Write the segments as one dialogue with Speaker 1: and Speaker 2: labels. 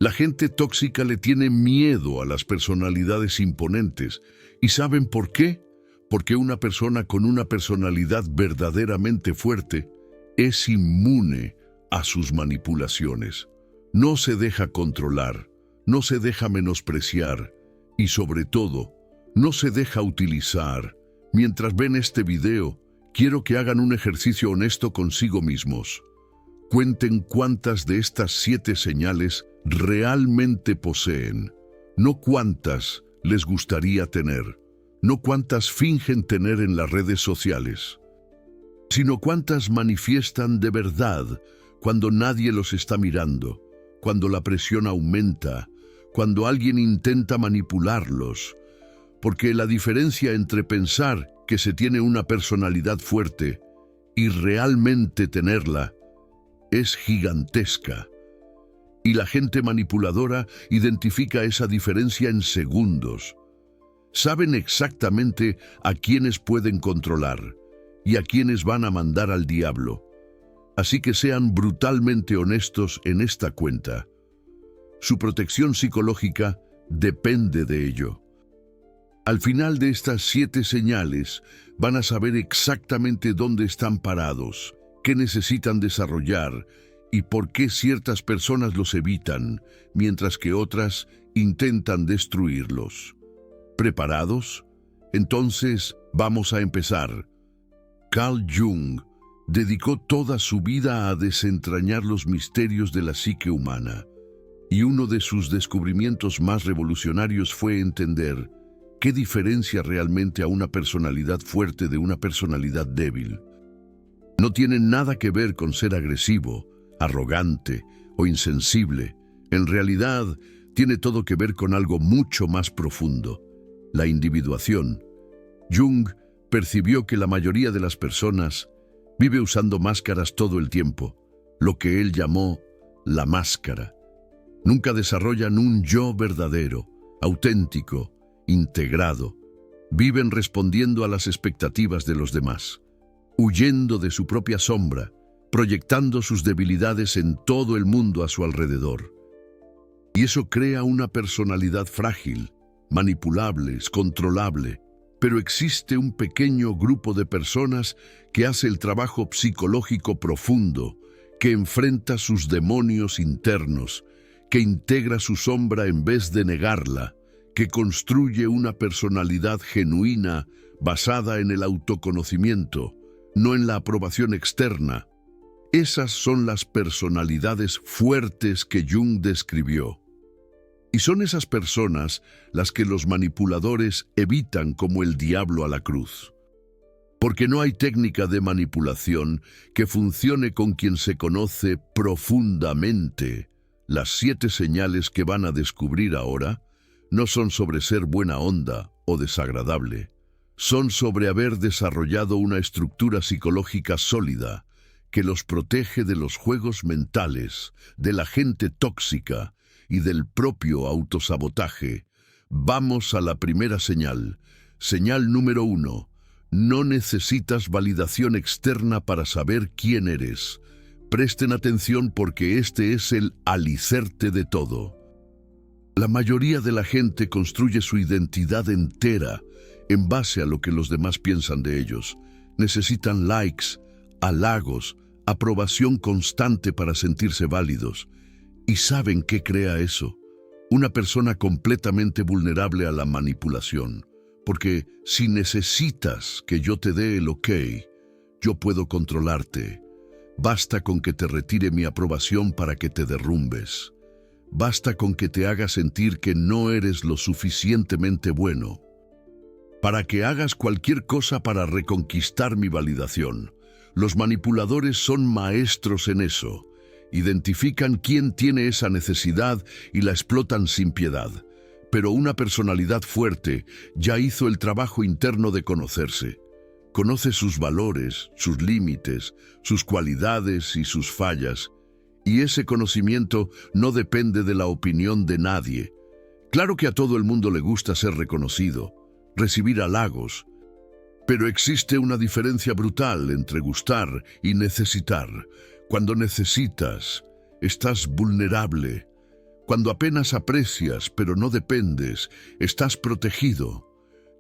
Speaker 1: La gente tóxica le tiene miedo a las personalidades imponentes. ¿Y saben por qué? Porque una persona con una personalidad verdaderamente fuerte es inmune a sus manipulaciones. No se deja controlar, no se deja menospreciar y sobre todo, no se deja utilizar. Mientras ven este video, quiero que hagan un ejercicio honesto consigo mismos. Cuenten cuántas de estas 7 señales realmente poseen, no cuántas les gustaría tener, no cuántas fingen tener en las redes sociales, sino cuántas manifiestan de verdad cuando nadie los está mirando, cuando la presión aumenta, cuando alguien intenta manipularlos. Porque la diferencia entre pensar que se tiene una personalidad fuerte y realmente tenerla es gigantesca. Y la gente manipuladora identifica esa diferencia en segundos. Saben exactamente a quiénes pueden controlar y a quiénes van a mandar al diablo. Así que sean brutalmente honestos en esta cuenta. Su protección psicológica depende de ello. Al final de estas 7 señales, van a saber exactamente dónde están parados, qué necesitan desarrollar y por qué ciertas personas los evitan, mientras que otras intentan destruirlos. ¿Preparados? Entonces, vamos a empezar. Carl Jung dedicó toda su vida a desentrañar los misterios de la psique humana, y uno de sus descubrimientos más revolucionarios fue entender qué diferencia realmente a una personalidad fuerte de una personalidad débil. No tiene nada que ver con ser agresivo, arrogante o insensible. En realidad, tiene todo que ver con algo mucho más profundo: la individuación. Jung percibió que la mayoría de las personas vive usando máscaras todo el tiempo, lo que él llamó la máscara. Nunca desarrollan un yo verdadero, auténtico, integrado. Viven respondiendo a las expectativas de los demás, huyendo de su propia sombra, proyectando sus debilidades en todo el mundo a su alrededor. Y eso crea una personalidad frágil, manipulable, controlable. Pero existe un pequeño grupo de personas que hace el trabajo psicológico profundo, que enfrenta sus demonios internos, que integra su sombra en vez de negarla, que construye una personalidad genuina basada en el autoconocimiento, no en la aprobación externa. Esas son las personalidades fuertes que Jung describió. Y son esas personas las que los manipuladores evitan como el diablo a la cruz. Porque no hay técnica de manipulación que funcione con quien se conoce profundamente. Las 7 señales que van a descubrir ahora no son sobre ser buena onda o desagradable. Son sobre haber desarrollado una estructura psicológica sólida que los protege de los juegos mentales, de la gente tóxica y del propio autosabotaje. Vamos a la primera señal. Señal número 1. No necesitas validación externa para saber quién eres. Presten atención porque este es el alicerte de todo. La mayoría de la gente construye su identidad entera en base a lo que los demás piensan de ellos. Necesitan likes, halagos, aprobación constante para sentirse válidos. ¿Y saben qué crea eso? Una persona completamente vulnerable a la manipulación. Porque si necesitas que yo te dé el ok, yo puedo controlarte. Basta con que te retire mi aprobación para que te derrumbes. Basta con que te haga sentir que no eres lo suficientemente bueno, para que hagas cualquier cosa para reconquistar mi validación. Los manipuladores son maestros en eso. Identifican quién tiene esa necesidad y la explotan sin piedad. Pero una personalidad fuerte ya hizo el trabajo interno de conocerse. Conoce sus valores, sus límites, sus cualidades y sus fallas. Y ese conocimiento no depende de la opinión de nadie. Claro que a todo el mundo le gusta ser reconocido, recibir halagos, pero existe una diferencia brutal entre gustar y necesitar. Cuando necesitas, estás vulnerable. Cuando apenas aprecias, pero no dependes, estás protegido.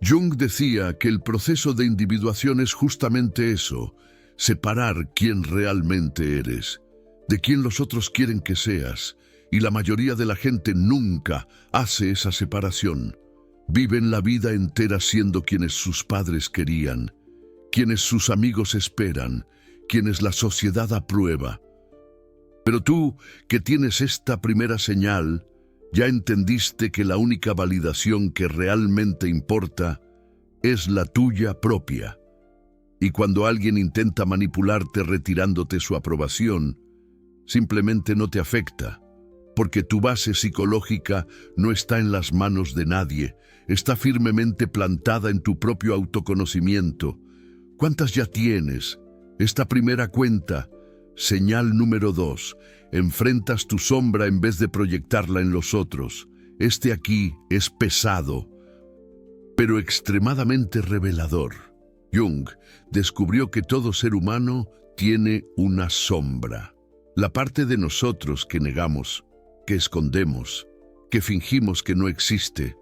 Speaker 1: Jung decía que el proceso de individuación es justamente eso, separar quién realmente eres, de quién los otros quieren que seas, y la mayoría de la gente nunca hace esa separación. Viven la vida entera siendo quienes sus padres querían, quienes sus amigos esperan, quienes la sociedad aprueba. Pero tú, que tienes esta primera señal, ya entendiste que la única validación que realmente importa es la tuya propia. Y cuando alguien intenta manipularte retirándote su aprobación, simplemente no te afecta, porque tu base psicológica no está en las manos de nadie, está firmemente plantada en tu propio autoconocimiento. ¿Cuántas ya tienes? Esta primera cuenta. Señal número 2. Enfrentas tu sombra en vez de proyectarla en los otros. Este aquí es pesado, pero extremadamente revelador. Jung descubrió que todo ser humano tiene una sombra. La parte de nosotros que negamos, que escondemos, que fingimos que no existe.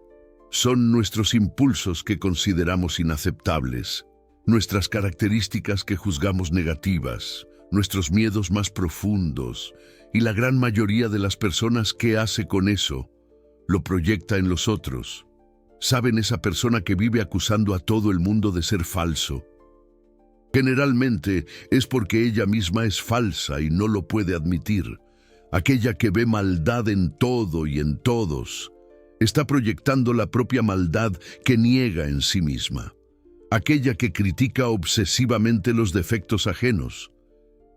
Speaker 1: Son nuestros impulsos que consideramos inaceptables, nuestras características que juzgamos negativas, nuestros miedos más profundos, y la gran mayoría de las personas que hace con eso, lo proyecta en los otros. ¿Saben esa persona que vive acusando a todo el mundo de ser falso? Generalmente es porque ella misma es falsa y no lo puede admitir. Aquella que ve maldad en todo y en todos, está proyectando la propia maldad que niega en sí misma. Aquella que critica obsesivamente los defectos ajenos,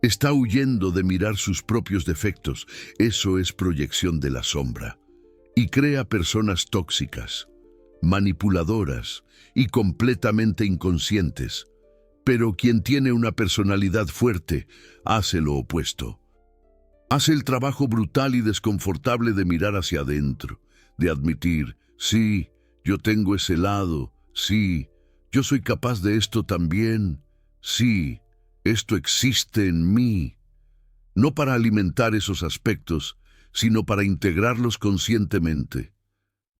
Speaker 1: está huyendo de mirar sus propios defectos. Eso es proyección de la sombra. Y crea personas tóxicas, manipuladoras y completamente inconscientes. Pero quien tiene una personalidad fuerte hace lo opuesto. Hace el trabajo brutal y desconfortable de mirar hacia adentro, de admitir, sí, yo tengo ese lado, sí, yo soy capaz de esto también, sí, esto existe en mí. No para alimentar esos aspectos, sino para integrarlos conscientemente.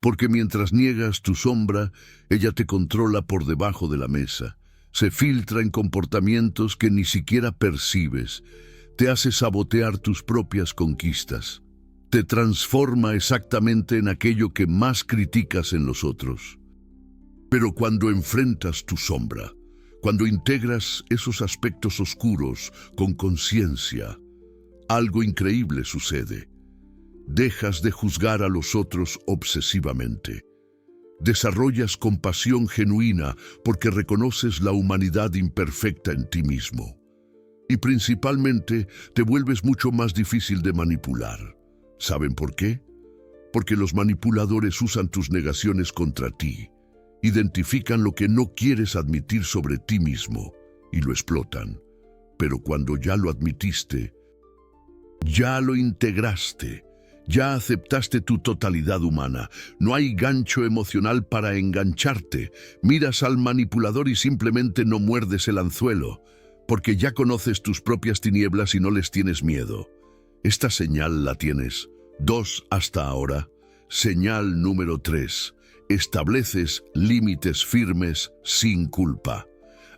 Speaker 1: Porque mientras niegas tu sombra, ella te controla por debajo de la mesa. Se filtra en comportamientos que ni siquiera percibes. Te hace sabotear tus propias conquistas. Te transforma exactamente en aquello que más criticas en los otros. Pero cuando enfrentas tu sombra, cuando integras esos aspectos oscuros con conciencia, algo increíble sucede. Dejas de juzgar a los otros obsesivamente. Desarrollas compasión genuina porque reconoces la humanidad imperfecta en ti mismo. Y principalmente te vuelves mucho más difícil de manipular. ¿Saben por qué? Porque los manipuladores usan tus negaciones contra ti. Identifican lo que no quieres admitir sobre ti mismo y lo explotan. Pero cuando ya lo admitiste, ya lo integraste, ya aceptaste tu totalidad humana, no hay gancho emocional para engancharte. Miras al manipulador y simplemente no muerdes el anzuelo, porque ya conoces tus propias tinieblas y no les tienes miedo. Esta señal la tienes. 2 hasta ahora. Señal número 3. Estableces límites firmes sin culpa.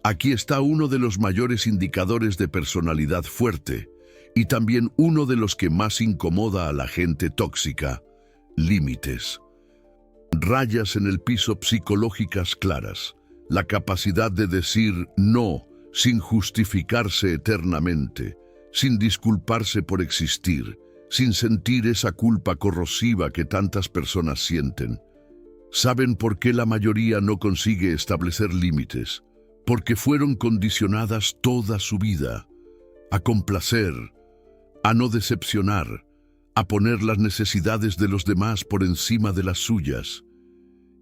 Speaker 1: Aquí está uno de los mayores indicadores de personalidad fuerte y también uno de los que más incomoda a la gente tóxica: límites. Rayas en el piso psicológicas claras, la capacidad de decir no sin justificarse eternamente, sin disculparse por existir, sin sentir esa culpa corrosiva que tantas personas sienten. ¿Saben por qué la mayoría no consigue establecer límites? Porque fueron condicionadas toda su vida a complacer, a no decepcionar, a poner las necesidades de los demás por encima de las suyas.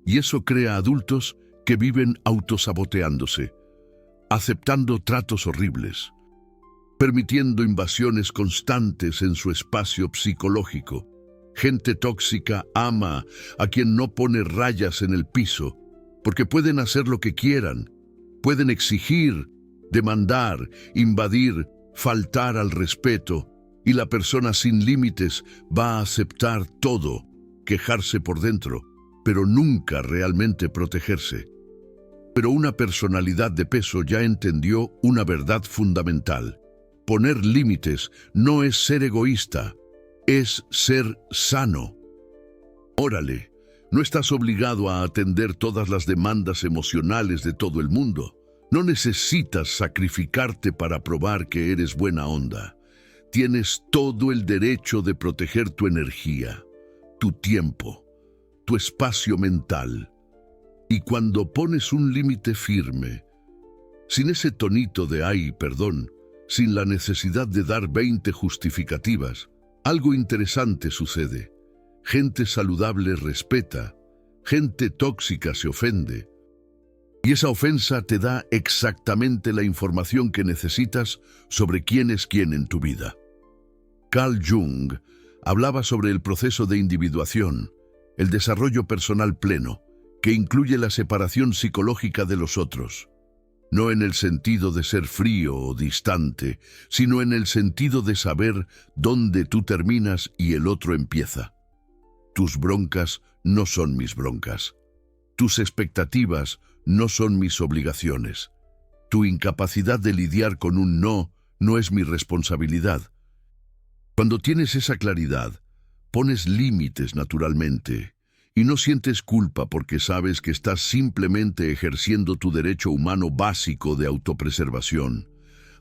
Speaker 1: Y eso crea adultos que viven autosaboteándose, aceptando tratos horribles, permitiendo invasiones constantes en su espacio psicológico. Gente tóxica ama a quien no pone rayas en el piso, porque pueden hacer lo que quieran, pueden exigir, demandar, invadir, faltar al respeto, Y la persona sin límites va a aceptar todo, quejarse por dentro, pero nunca realmente protegerse. Pero una personalidad de peso ya entendió una verdad fundamental. Poner límites no es ser egoísta, es ser sano. Órale, no estás obligado a atender todas las demandas emocionales de todo el mundo. No necesitas sacrificarte para probar que eres buena onda. Tienes todo el derecho de proteger tu energía, tu tiempo, tu espacio mental. Y cuando pones un límite firme, sin ese tonito de ay, perdón, sin la necesidad de dar 20 justificativas, algo interesante sucede. Gente saludable respeta, gente tóxica se ofende. Y esa ofensa te da exactamente la información que necesitas sobre quién es quién en tu vida. Carl Jung hablaba sobre el proceso de individuación, el desarrollo personal pleno, que incluye la separación psicológica de los otros. No en el sentido de ser frío o distante, sino en el sentido de saber dónde tú terminas y el otro empieza. Tus broncas no son mis broncas. Tus expectativas no son mis obligaciones. Tu incapacidad de lidiar con un no es mi responsabilidad. Cuando tienes esa claridad, pones límites naturalmente y no sientes culpa porque sabes que estás simplemente ejerciendo tu derecho humano básico de autopreservación.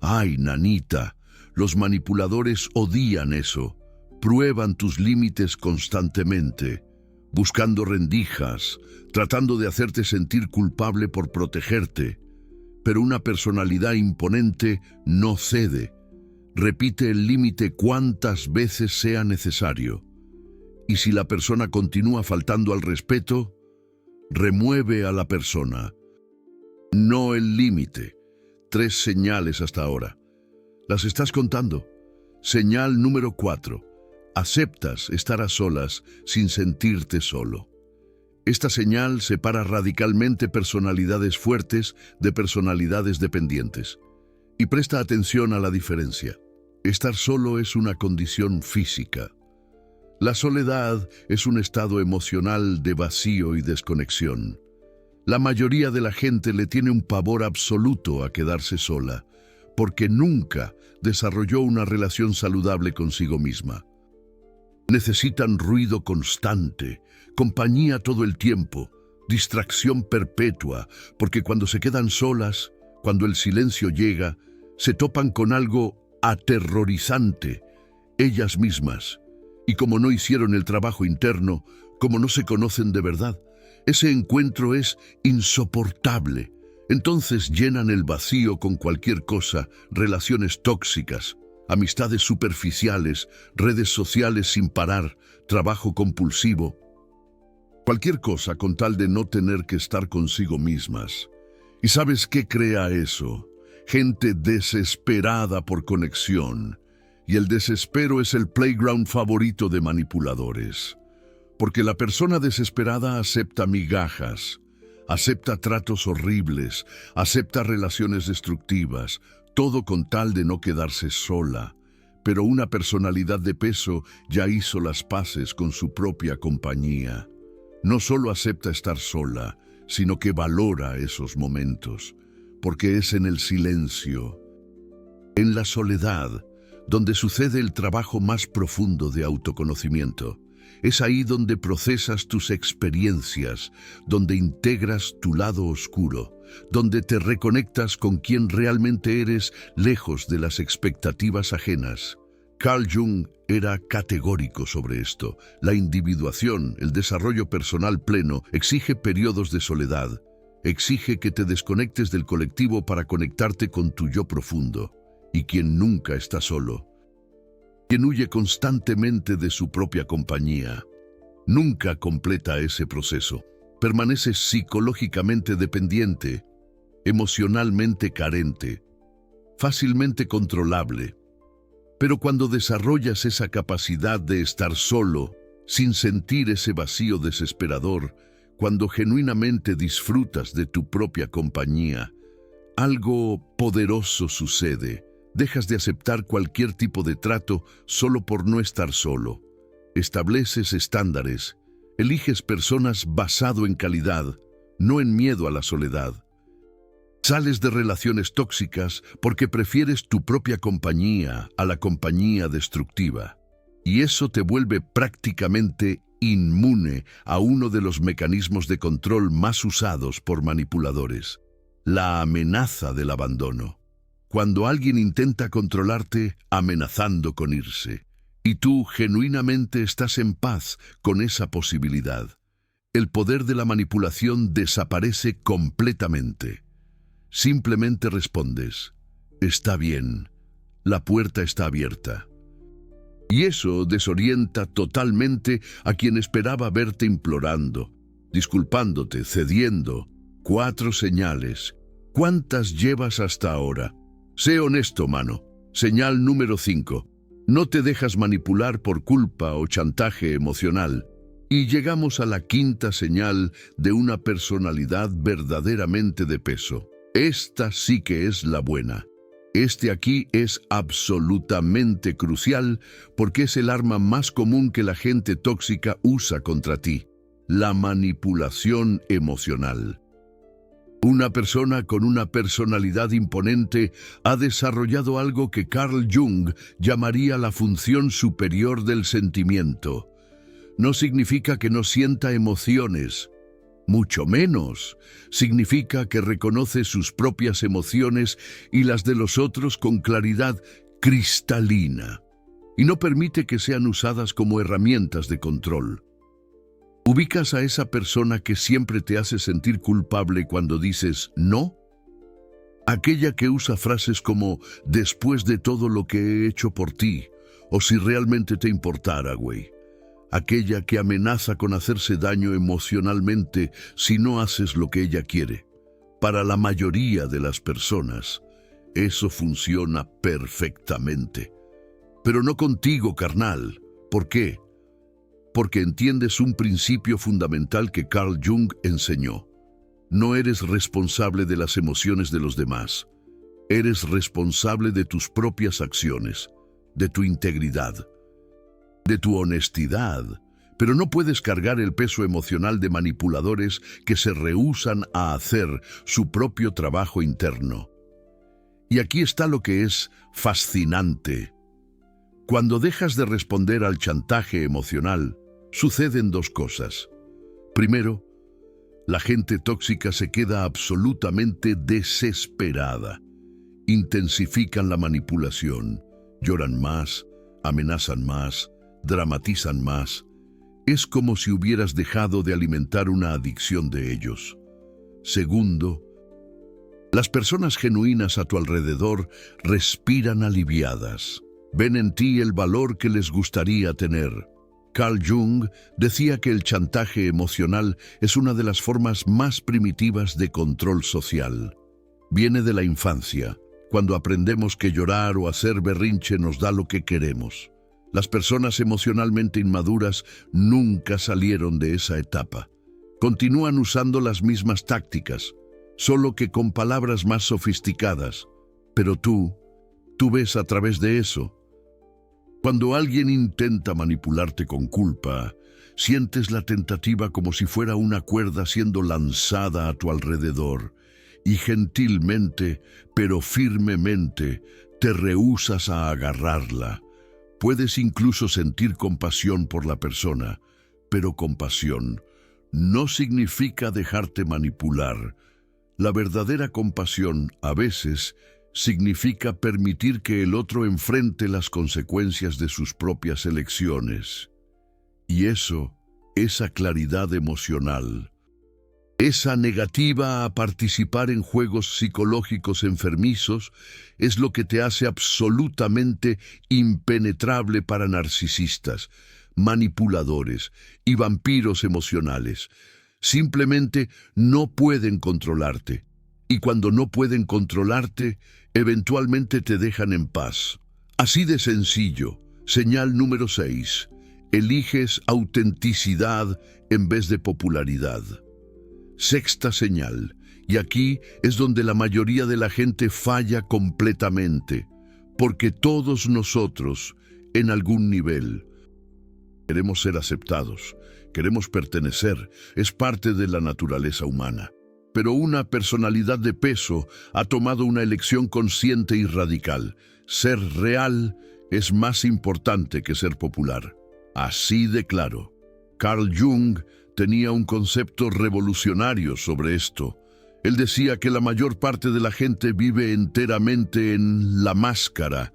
Speaker 1: Ay, nanita, los manipuladores odian eso. Prueban tus límites constantemente, buscando rendijas, tratando de hacerte sentir culpable por protegerte. Pero una personalidad imponente no cede. Repite el límite cuantas veces sea necesario. Y si la persona continúa faltando al respeto, remueve a la persona. No el límite. 3 señales hasta ahora. ¿Las estás contando? Señal número 4. Aceptas estar a solas sin sentirte solo. Esta señal separa radicalmente personalidades fuertes de personalidades dependientes. Y presta atención a la diferencia. Estar solo es una condición física. La soledad es un estado emocional de vacío y desconexión. La mayoría de la gente le tiene un pavor absoluto a quedarse sola, porque nunca desarrolló una relación saludable consigo misma. Necesitan ruido constante, compañía todo el tiempo, distracción perpetua, porque cuando se quedan solas, cuando el silencio llega, se topan con algo aterrorizante, ellas mismas. Y como no hicieron el trabajo interno, como no se conocen de verdad, ese encuentro es insoportable. Entonces llenan el vacío con cualquier cosa, relaciones tóxicas, amistades superficiales, redes sociales sin parar, trabajo compulsivo. Cualquier cosa con tal de no tener que estar consigo mismas. ¿Y sabes qué crea eso? Gente desesperada por conexión. Y el desespero es el playground favorito de manipuladores. Porque la persona desesperada acepta migajas, acepta tratos horribles, acepta relaciones destructivas, todo con tal de no quedarse sola. Pero una personalidad de peso ya hizo las paces con su propia compañía. No solo acepta estar sola, sino que valora esos momentos, porque es en el silencio, en la soledad, donde sucede el trabajo más profundo de autoconocimiento. Es ahí donde procesas tus experiencias, donde integras tu lado oscuro, donde te reconectas con quien realmente eres lejos de las expectativas ajenas. Carl Jung era categórico sobre esto. La individuación, el desarrollo personal pleno, exige periodos de soledad. Exige que te desconectes del colectivo para conectarte con tu yo profundo. Y quien nunca está solo, quien huye constantemente de su propia compañía, nunca completa ese proceso. Permanece psicológicamente dependiente, emocionalmente carente, fácilmente controlable. Pero cuando desarrollas esa capacidad de estar solo, sin sentir ese vacío desesperador, cuando genuinamente disfrutas de tu propia compañía, algo poderoso sucede. Dejas de aceptar cualquier tipo de trato solo por no estar solo. Estableces estándares. Eliges personas basado en calidad, no en miedo a la soledad. Sales de relaciones tóxicas porque prefieres tu propia compañía a la compañía destructiva. Y eso te vuelve prácticamente inmune a uno de los mecanismos de control más usados por manipuladores: la amenaza del abandono. Cuando alguien intenta controlarte amenazando con irse, y tú genuinamente estás en paz con esa posibilidad, el poder de la manipulación desaparece completamente. Simplemente respondes: está bien, la puerta está abierta. Y eso desorienta totalmente a quien esperaba verte implorando, disculpándote, cediendo. 4 señales. ¿Cuántas llevas hasta ahora? Sé honesto, mano. Señal número 5. No te dejas manipular por culpa o chantaje emocional. Y llegamos a la 5ª señal de una personalidad verdaderamente de peso. Esta sí que es la buena. Este aquí es absolutamente crucial porque es el arma más común que la gente tóxica usa contra ti: la manipulación emocional. Una persona con una personalidad imponente ha desarrollado algo que Carl Jung llamaría la función superior del sentimiento. No significa que no sienta emociones, mucho menos. Significa que reconoce sus propias emociones y las de los otros con claridad cristalina, y no permite que sean usadas como herramientas de control. ¿Ubicas a esa persona que siempre te hace sentir culpable cuando dices no? Aquella que usa frases como «después de todo lo que he hecho por ti», o «si realmente te importara, güey». Aquella que amenaza con hacerse daño emocionalmente si no haces lo que ella quiere. Para la mayoría de las personas, eso funciona perfectamente. Pero no contigo, carnal. ¿Por qué? Porque entiendes un principio fundamental que Carl Jung enseñó. No eres responsable de las emociones de los demás. Eres responsable de tus propias acciones, de tu integridad, de tu honestidad. Pero no puedes cargar el peso emocional de manipuladores que se rehúsan a hacer su propio trabajo interno. Y aquí está lo que es fascinante. Cuando dejas de responder al chantaje emocional, suceden 2 cosas. Primero, la gente tóxica se queda absolutamente desesperada. Intensifican la manipulación, lloran más, amenazan más, dramatizan más. Es como si hubieras dejado de alimentar una adicción de ellos. Segundo, las personas genuinas a tu alrededor respiran aliviadas. Ven en ti el valor que les gustaría tener. Carl Jung decía que el chantaje emocional es una de las formas más primitivas de control social. Viene de la infancia, cuando aprendemos que llorar o hacer berrinche nos da lo que queremos. Las personas emocionalmente inmaduras nunca salieron de esa etapa. Continúan usando las mismas tácticas, solo que con palabras más sofisticadas. Pero tú ves a través de eso. Cuando alguien intenta manipularte con culpa, sientes la tentativa como si fuera una cuerda siendo lanzada a tu alrededor, y gentilmente, pero firmemente, te rehúsas a agarrarla. Puedes incluso sentir compasión por la persona, pero compasión no significa dejarte manipular. La verdadera compasión, a veces, significa permitir que el otro enfrente las consecuencias de sus propias elecciones. Y eso, esa claridad emocional, esa negativa a participar en juegos psicológicos enfermizos, es lo que te hace absolutamente impenetrable para narcisistas, manipuladores y vampiros emocionales. Simplemente no pueden controlarte. Y cuando no pueden controlarte, eventualmente te dejan en paz. Así de sencillo. Señal número 6. Eliges autenticidad en vez de popularidad. 6ª señal. Y aquí es donde la mayoría de la gente falla completamente. porque todos nosotros, en algún nivel, queremos ser aceptados, queremos pertenecer, es parte de la naturaleza humana. Pero una personalidad de peso ha tomado una elección consciente y radical. Ser real es más importante que ser popular. Así de claro. Carl Jung tenía un concepto revolucionario sobre esto. Él decía que la mayor parte de la gente vive enteramente en la máscara,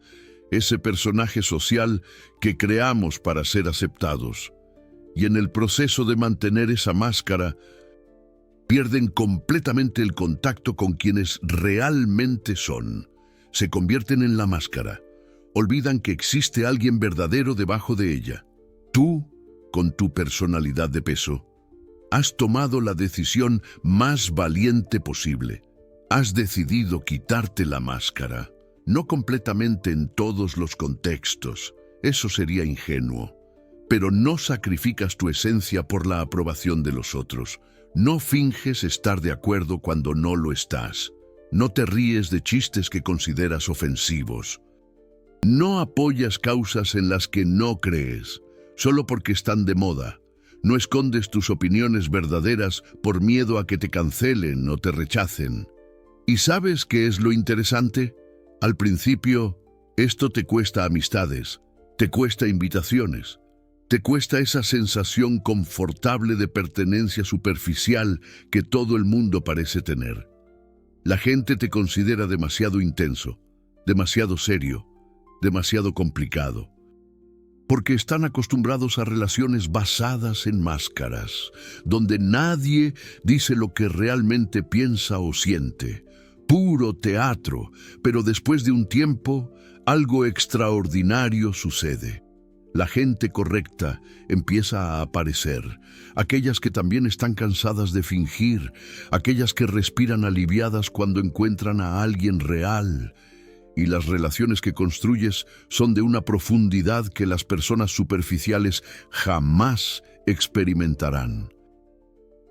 Speaker 1: ese personaje social que creamos para ser aceptados. Y en el proceso de mantener esa máscara, pierden completamente el contacto con quienes realmente son. Se convierten en la máscara. Olvidan que existe alguien verdadero debajo de ella. Tú, con tu personalidad de peso, has tomado la decisión más valiente posible. Has decidido quitarte la máscara. No completamente en todos los contextos. Eso sería ingenuo. Pero no sacrificas tu esencia por la aprobación de los otros. No finges estar de acuerdo cuando no lo estás. No te ríes de chistes que consideras ofensivos. No apoyas causas en las que no crees, solo porque están de moda. No escondes tus opiniones verdaderas por miedo a que te cancelen o te rechacen. ¿Y sabes qué es lo interesante? Al principio, esto te cuesta amistades, te cuesta invitaciones. Te cuesta esa sensación confortable de pertenencia superficial que todo el mundo parece tener. La gente te considera demasiado intenso, demasiado serio, demasiado complicado, porque están acostumbrados a relaciones basadas en máscaras, donde nadie dice lo que realmente piensa o siente. Puro teatro, pero después de un tiempo, algo extraordinario sucede. La gente correcta empieza a aparecer, aquellas que también están cansadas de fingir, aquellas que respiran aliviadas cuando encuentran a alguien real. Y las relaciones que construyes son de una profundidad que las personas superficiales jamás experimentarán.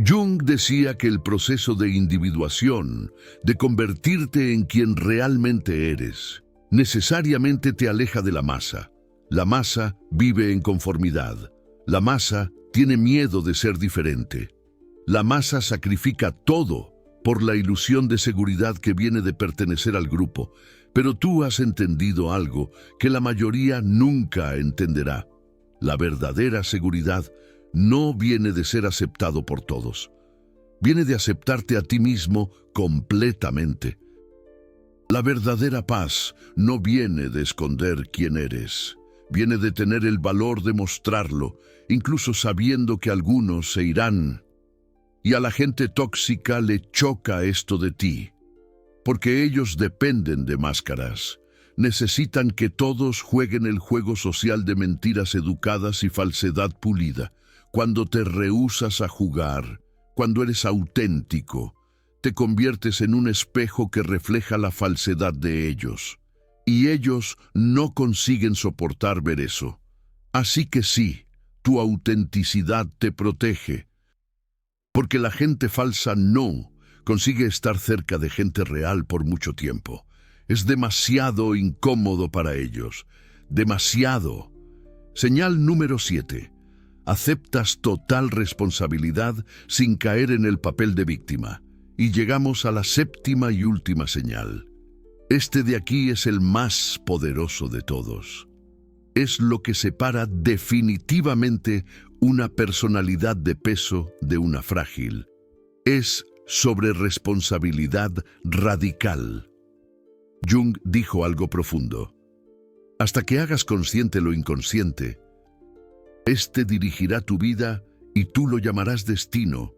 Speaker 1: Jung decía que el proceso de individuación, de convertirte en quien realmente eres, necesariamente te aleja de la masa. La masa vive en conformidad. La masa tiene miedo de ser diferente. La masa sacrifica todo por la ilusión de seguridad que viene de pertenecer al grupo. Pero tú has entendido algo que la mayoría nunca entenderá. La verdadera seguridad no viene de ser aceptado por todos. Viene de aceptarte a ti mismo completamente. La verdadera paz no viene de esconder quién eres. Viene de tener el valor de mostrarlo, incluso sabiendo que algunos se irán. Y a la gente tóxica le choca esto de ti, porque ellos dependen de máscaras. Necesitan que todos jueguen el juego social de mentiras educadas y falsedad pulida. Cuando te rehúsas a jugar, cuando eres auténtico, te conviertes en un espejo que refleja la falsedad de ellos. Y ellos no consiguen soportar ver eso. Así que sí, tu autenticidad te protege. Porque la gente falsa no consigue estar cerca de gente real por mucho tiempo. Es demasiado incómodo para ellos. Demasiado. Señal número 7. Aceptas total responsabilidad sin caer en el papel de víctima. Y llegamos a la séptima y última señal. Este de aquí es el más poderoso de todos. Es lo que separa definitivamente una personalidad de peso de una frágil. Es sobre responsabilidad radical. Jung dijo algo profundo. Hasta que hagas consciente lo inconsciente, este dirigirá tu vida y tú lo llamarás destino.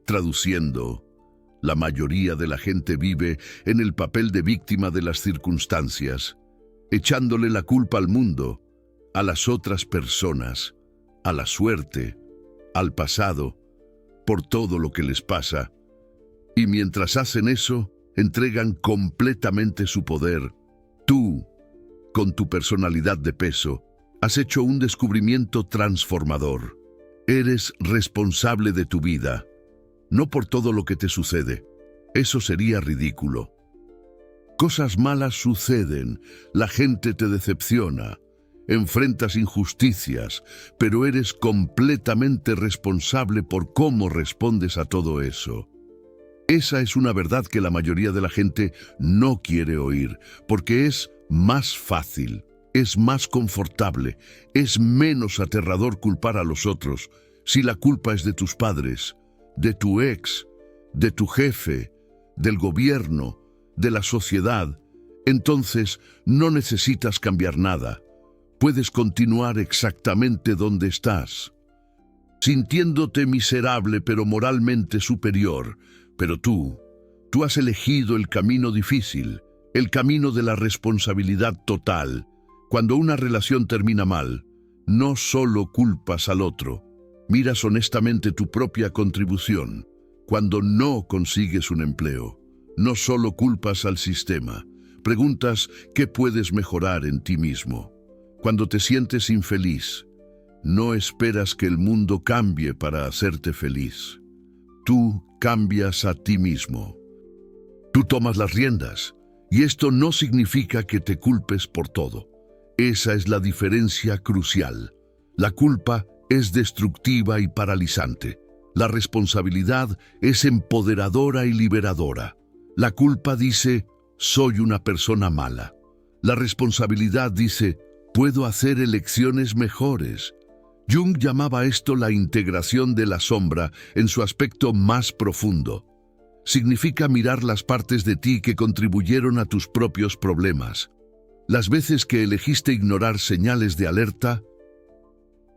Speaker 1: Traduciendo, la mayoría de la gente vive en el papel de víctima de las circunstancias, echándole la culpa al mundo, a las otras personas, a la suerte, al pasado, por todo lo que les pasa. Y mientras hacen eso, entregan completamente su poder. Tú, con tu personalidad de peso, has hecho un descubrimiento transformador. Eres responsable de tu vida, no por todo lo que te sucede. Eso sería ridículo. Cosas malas suceden, la gente te decepciona, enfrentas injusticias, pero eres completamente responsable por cómo respondes a todo eso. Esa es una verdad que la mayoría de la gente no quiere oír, porque es más fácil, es más confortable, es menos aterrador culpar a los otros si la culpa es de tus padres, de tu ex, de tu jefe, del gobierno, de la sociedad. Entonces no necesitas cambiar nada. Puedes continuar exactamente donde estás, sintiéndote miserable pero moralmente superior. Pero tú has elegido el camino difícil, el camino de la responsabilidad total. Cuando una relación termina mal, no solo culpas al otro, miras honestamente tu propia contribución. Cuando no consigues un empleo, no solo culpas al sistema, preguntas qué puedes mejorar en ti mismo. Cuando te sientes infeliz, no esperas que el mundo cambie para hacerte feliz. Tú cambias a ti mismo. Tú tomas las riendas, y esto no significa que te culpes por todo. Esa es la diferencia crucial. La culpa es destructiva y paralizante. La responsabilidad es empoderadora y liberadora. La culpa dice, soy una persona mala. La responsabilidad dice, puedo hacer elecciones mejores. Jung llamaba esto la integración de la sombra en su aspecto más profundo. Significa mirar las partes de ti que contribuyeron a tus propios problemas. Las veces que elegiste ignorar señales de alerta,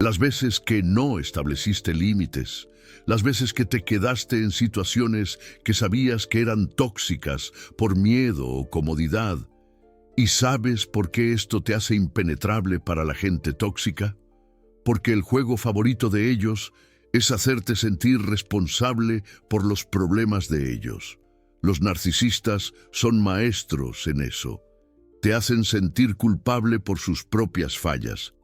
Speaker 1: las veces que no estableciste límites, las veces que te quedaste en situaciones que sabías que eran tóxicas por miedo o comodidad. ¿Y sabes por qué esto te hace impenetrable para la gente tóxica? Porque el juego favorito de ellos es hacerte sentir responsable por los problemas de ellos. Los narcisistas son maestros en eso. Te hacen sentir culpable por sus propias fallas,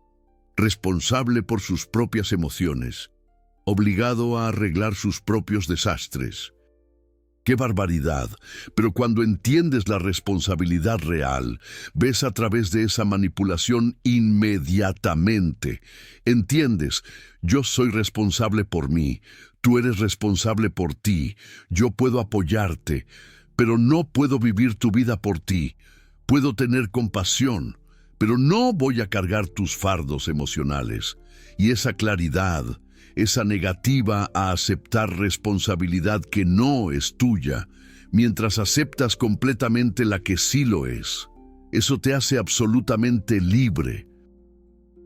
Speaker 1: responsable por sus propias emociones, obligado a arreglar sus propios desastres. ¡Qué barbaridad! Pero cuando entiendes la responsabilidad real, ves a través de esa manipulación inmediatamente. Entiendes, yo soy responsable por mí, tú eres responsable por ti, yo puedo apoyarte, pero no puedo vivir tu vida por ti. Puedo tener compasión, pero no voy a cargar tus fardos emocionales. Y esa claridad, esa negativa a aceptar responsabilidad que no es tuya, mientras aceptas completamente la que sí lo es, eso te hace absolutamente libre.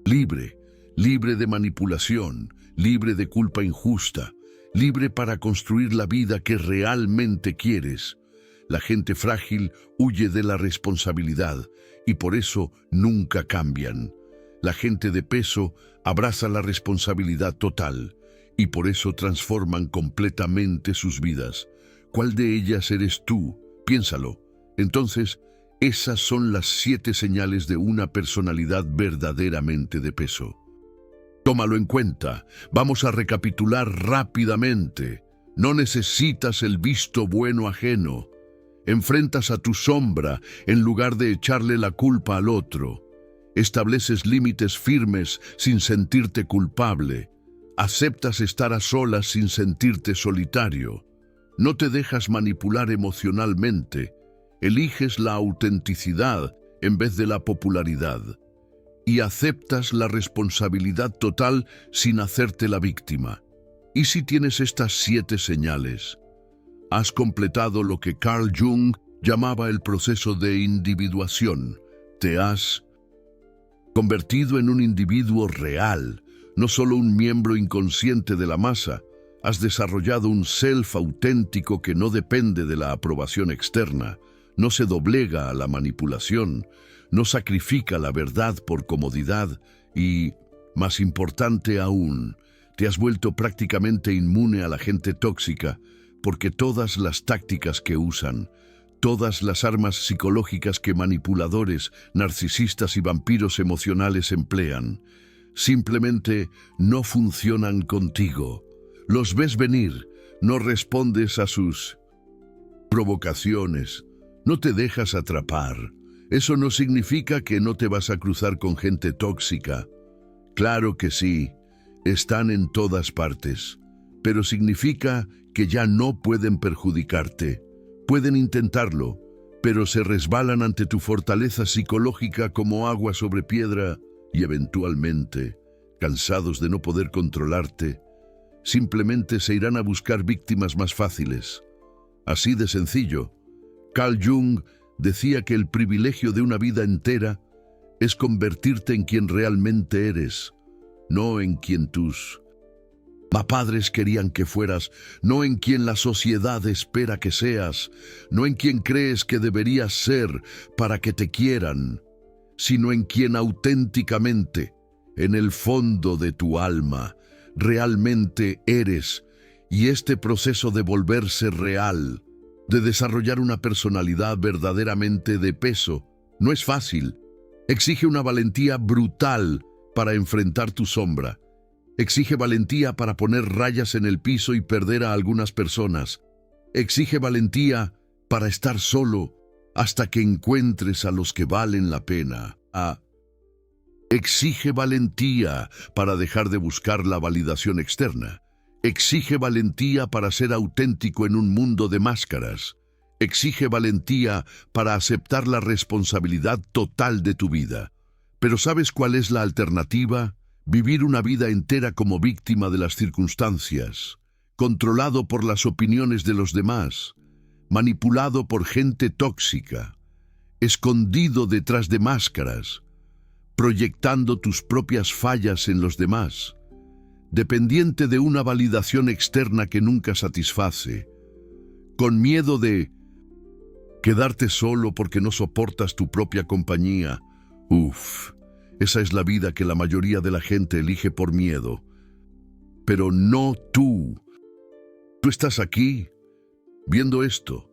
Speaker 1: Libre, libre de manipulación, libre de culpa injusta, libre para construir la vida que realmente quieres. La gente frágil huye de la responsabilidad y por eso nunca cambian. La gente de peso abraza la responsabilidad total y por eso transforman completamente sus vidas. ¿Cuál de ellas eres tú? Piénsalo. Entonces, esas son las 7 señales de una personalidad verdaderamente de peso. Tómalo en cuenta. Vamos a recapitular rápidamente. No necesitas el visto bueno ajeno. Enfrentas a tu sombra en lugar de echarle la culpa al otro. Estableces límites firmes sin sentirte culpable. Aceptas estar a solas sin sentirte solitario. No te dejas manipular emocionalmente. Eliges la autenticidad en vez de la popularidad. Y aceptas la responsabilidad total sin hacerte la víctima. ¿Y si tienes estas 7 señales? Has completado lo que Carl Jung llamaba el proceso de individuación. Te has convertido en un individuo real, no solo un miembro inconsciente de la masa. Has desarrollado un self auténtico que no depende de la aprobación externa, no se doblega a la manipulación, no sacrifica la verdad por comodidad y, más importante aún, te has vuelto prácticamente inmune a la gente tóxica, porque todas las tácticas que usan, todas las armas psicológicas que manipuladores, narcisistas y vampiros emocionales emplean, simplemente no funcionan contigo. Los ves venir, no respondes a sus provocaciones, No te dejas atrapar. Eso no significa que no te vas a cruzar con gente tóxica. Claro que sí, están en todas partes, pero significa que ya no pueden perjudicarte. Pueden intentarlo, pero se resbalan ante tu fortaleza psicológica como agua sobre piedra y eventualmente, cansados de no poder controlarte, simplemente se irán a buscar víctimas más fáciles. Así de sencillo. Carl Jung decía que el privilegio de una vida entera es convertirte en quien realmente eres, no en quien tus padres querían que fueras, no en quien la sociedad espera que seas, no en quien crees que deberías ser para que te quieran, sino en quien auténticamente, en el fondo de tu alma, realmente eres. Y este proceso de volverse real, de desarrollar una personalidad verdaderamente de peso, no es fácil. Exige una valentía brutal para enfrentar tu sombra. Exige valentía para poner rayas en el piso y perder a algunas personas. Exige valentía para estar solo hasta que encuentres a los que valen la pena. Exige valentía para dejar de buscar la validación externa. Exige valentía para ser auténtico en un mundo de máscaras. Exige valentía para aceptar la responsabilidad total de tu vida. Pero ¿sabes cuál es la alternativa? Vivir una vida entera como víctima de las circunstancias, controlado por las opiniones de los demás, manipulado por gente tóxica, escondido detrás de máscaras, proyectando tus propias fallas en los demás, dependiente de una validación externa que nunca satisface, con miedo de quedarte solo porque no soportas tu propia compañía. Esa es la vida que la mayoría de la gente elige por miedo. Pero no tú. Tú estás aquí, viendo esto,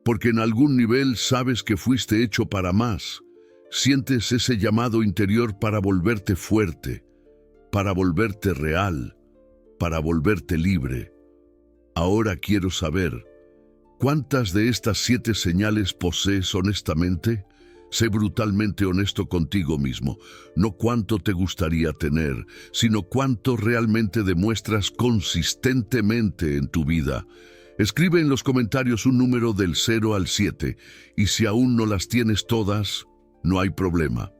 Speaker 1: porque en algún nivel sabes que fuiste hecho para más. Sientes ese llamado interior para volverte fuerte, para volverte real, para volverte libre. Ahora quiero saber, ¿cuántas de estas 7 señales posees honestamente? Sé brutalmente honesto contigo mismo, no cuánto te gustaría tener, sino cuánto realmente demuestras consistentemente en tu vida. Escribe en los comentarios un número del 0 al 7, y si aún no las tienes todas, no hay problema.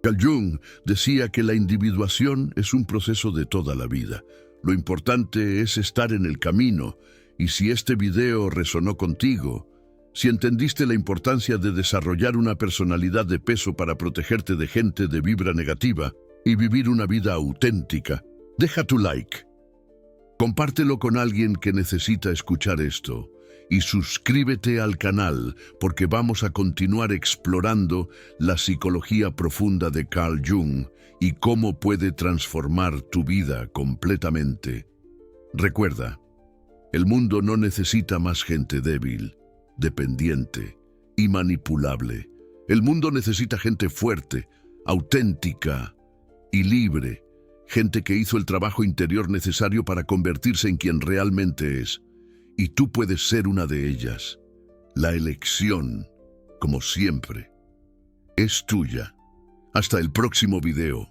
Speaker 1: Carl Jung decía que la individuación es un proceso de toda la vida. Lo importante es estar en el camino, y si este video resonó contigo, si entendiste la importancia de desarrollar una personalidad de peso para protegerte de gente de vibra negativa y vivir una vida auténtica, deja tu like. Compártelo con alguien que necesita escuchar esto y suscríbete al canal porque vamos a continuar explorando la psicología profunda de Carl Jung y cómo puede transformar tu vida completamente. Recuerda, el mundo no necesita más gente débil, dependiente y manipulable. El mundo necesita gente fuerte, auténtica y libre. Gente que hizo el trabajo interior necesario para convertirse en quien realmente es. Y tú puedes ser una de ellas. La elección, como siempre, es tuya. Hasta el próximo video.